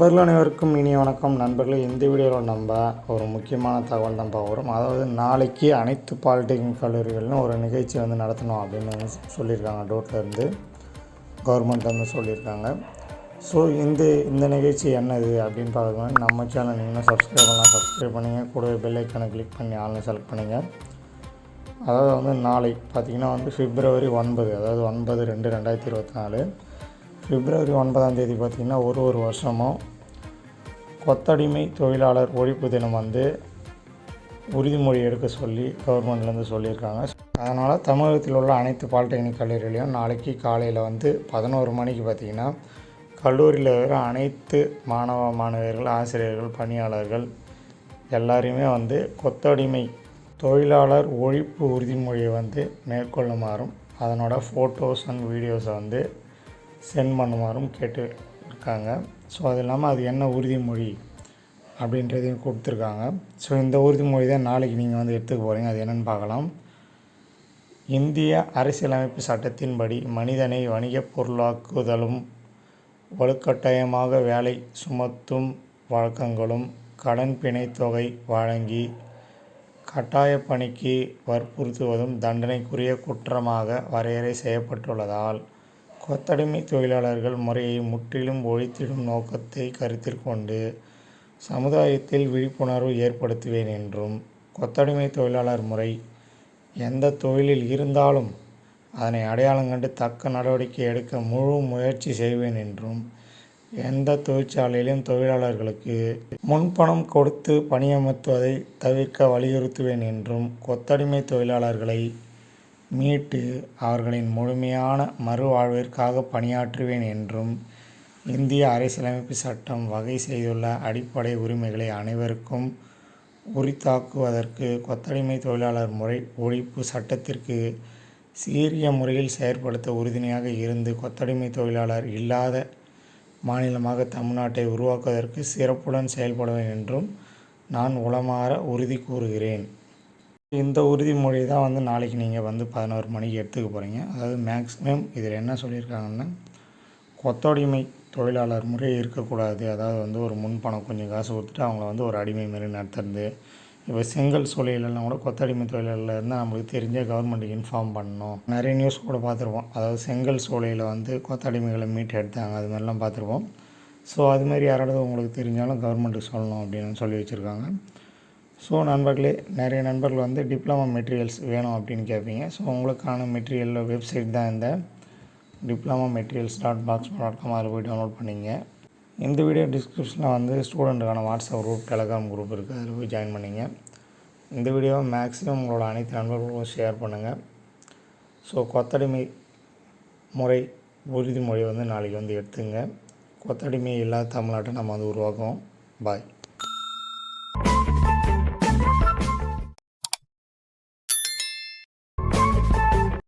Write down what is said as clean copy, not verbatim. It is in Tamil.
நண்பர்கள் அனைவருக்கும் இனிய வணக்கம். நண்பர்களே, இந்த வீடியோவில் நம்ம ஒரு முக்கியமான தகவல் தான் பார்க்குறோம். அதாவது நாளைக்கு அனைத்து பாலிடெக்னிக் கல்லூரிகளிலும் ஒரு நிகழ்ச்சி நடத்தணும் அப்படின்னு சொல்லியிருக்காங்க. டோட்லேருந்து கவர்மெண்ட் சொல்லியிருக்காங்க. ஸோ இந்த நிகழ்ச்சி என்னது அப்படின்னு பார்க்கணும். நம்ம சேனல் நீங்கள் சப்ஸ்கிரைப் பண்ணுங்கள். கூடவே பெல் ஐக்கானை கிளிக் பண்ணி ஆன்லைன் செலக்ட் பண்ணுங்கள். அதாவது நாளை பார்த்திங்கன்னா February 9, அதாவது 9/2/2024 February 9 பார்த்திங்கன்னா ஒரு வருஷமும் கொத்தடிமை தொழிலாளர் ஒழிப்பு தினம் உறுதிமொழி எடுக்க சொல்லி கவர்மெண்ட்லேருந்து சொல்லியிருக்காங்க. அதனால் தமிழகத்தில் உள்ள அனைத்து பாலிடெக்னிக் கல்லூரிகளையும் நாளைக்கு காலையில் 11 மணிக்கு பார்த்திங்கன்னா கல்லூரியில் இருக்கிற அனைத்து மாணவர்கள், ஆசிரியர்கள், பணியாளர்கள் எல்லாரையுமே கொத்தடிமை தொழிலாளர் ஒழிப்பு உறுதிமொழியை மேற்கொள்ளுமாறும் அதனோட ஃபோட்டோஸ் அண்ட் வீடியோஸை சென்ட் பண்ணுமாறும் கேட்டு இருக்காங்க. ஸோ அது இல்லாமல் அது என்ன உறுதிமொழி அப்படின்றதையும் கொடுத்துருக்காங்க. ஸோ இந்த உறுதிமொழி தான் நாளைக்கு நீங்கள் எடுத்துக்க போகிறீங்க. அது என்னென்னு பார்க்கலாம். இந்திய அரசியலமைப்பு சட்டத்தின்படி மனிதனை வணிகப் பொருளாக்குதலும் வலுக்கட்டாயமாக வேலை சுமத்தும் வழக்கங்களும் கடன் பிணைத் தொகை வழங்கி கட்டாய பணிக்கு வற்புறுத்துவதும் தண்டனைக்குரிய குற்றமாக வரையறை செய்யப்பட்டுள்ளதால் கொத்தடிமை தொழிலாளர்கள் முறையை முற்றிலும் ஒழித்திடும் நோக்கத்தை கருத்தில் கொண்டு சமுதாயத்தில் விழிப்புணர்வு ஏற்படுத்துவேன் என்றும், கொத்தடிமை தொழிலாளர் முறை எந்த தொழிலில் இருந்தாலும் அதனை அடையாளம் கண்டு தக்க நடவடிக்கை எடுக்க முழு முயற்சி செய்வேன் என்றும், எந்த தொழிற்சாலையிலும் தொழிலாளர்களுக்கு முன்பணம் கொடுத்து பணியமர்த்துவதை தவிர்க்க வலியுறுத்துவேன் என்றும், கொத்தடிமை தொழிலாளர்களை மீட்டு அவர்களின் முழுமையான மறுவாழ்விற்காக பணியாற்றுவேன் என்றும், இந்திய அரசியலமைப்பு சட்டம் வகை செய்துள்ள அடிப்படை உரிமைகளை அனைவருக்கும் உரித்தாக்குவதற்கு கொத்தடிமை தொழிலாளர் முறை ஒழிப்பு சட்டத்திற்கு சீரிய முறையில் செயற்படுத்த உறுதுணையாக இருந்து கொத்தடிமை தொழிலாளர் இல்லாத மாநிலமாக தமிழ்நாட்டை உருவாக்குவதற்கு சிறப்புடன் செயல்படுவேன் என்றும் நான் உளமாற உறுதி கூறுகிறேன். இந்த உறுதிமொழி தான் நாளைக்கு நீங்கள் 11 மணிக்கு எடுத்துக்க போகிறீங்க. அதாவது மேக்ஸிமம் இதில் என்ன சொல்லியிருக்காங்கன்னா, கொத்தடிமை தொழிலாளர் முறை இருக்கக்கூடாது. அதாவது ஒரு முன்பணம் கொஞ்சம் காசு கொடுத்துட்டு அவங்கள ஒரு அடிமை மாரி நடத்துறது. இப்போ செங்கல் சூளையிலெல்லாம் கூட கொத்தடிமை தொழிலாளர் இருந்தால் நம்மளுக்கு தெரிஞ்ச கவர்மெண்ட்டுக்கு இன்ஃபார்ம் பண்ணணும். நிறைய நியூஸ் கூட பார்த்துருப்போம். அதாவது செங்கல் சூளையில் கொத்தடிமைகளை மீட்டு எடுத்தாங்க, அது மாதிரிலாம் பார்த்துருப்போம். ஸோ அதுமாரி யாராவது உங்களுக்கு தெரிஞ்சாலும் கவர்மெண்ட்டுக்கு சொல்லணும் அப்படின்னு சொல்லி வச்சுருக்காங்க. ஸோ நண்பர்களே, நிறைய நண்பர்கள் டிப்ளமா மெட்டீரியல்ஸ் வேணும் அப்படின்னு கேட்பீங்க. ஸோ உங்களுக்கான மெட்டீரியல் வெப்சைட் தான் இந்த diplomamaterials.blogspot.com. அதில் போய் டவுன்லோட் பண்ணிங்க. இந்த வீடியோ டிஸ்கிரிப்ஷனில் ஸ்டூடெண்ட்டுக்கான வாட்ஸ்அப் குரூப், டெலகிராம் குரூப் இருக்குது. அதில் போய் ஜாயின் பண்ணிங்க. இந்த வீடியோவை மேக்ஸிமம் உங்களோட அனைத்து நண்பர்களுக்கும் ஷேர் பண்ணுங்கள். ஸோ கொத்தடிமை முறை உறுதிமொழி நாளைக்கு எடுத்துங்க. கொத்தடிமை இல்லாத தமிழ்நாட்டை நம்ம உருவாக்குவோம். பாய்.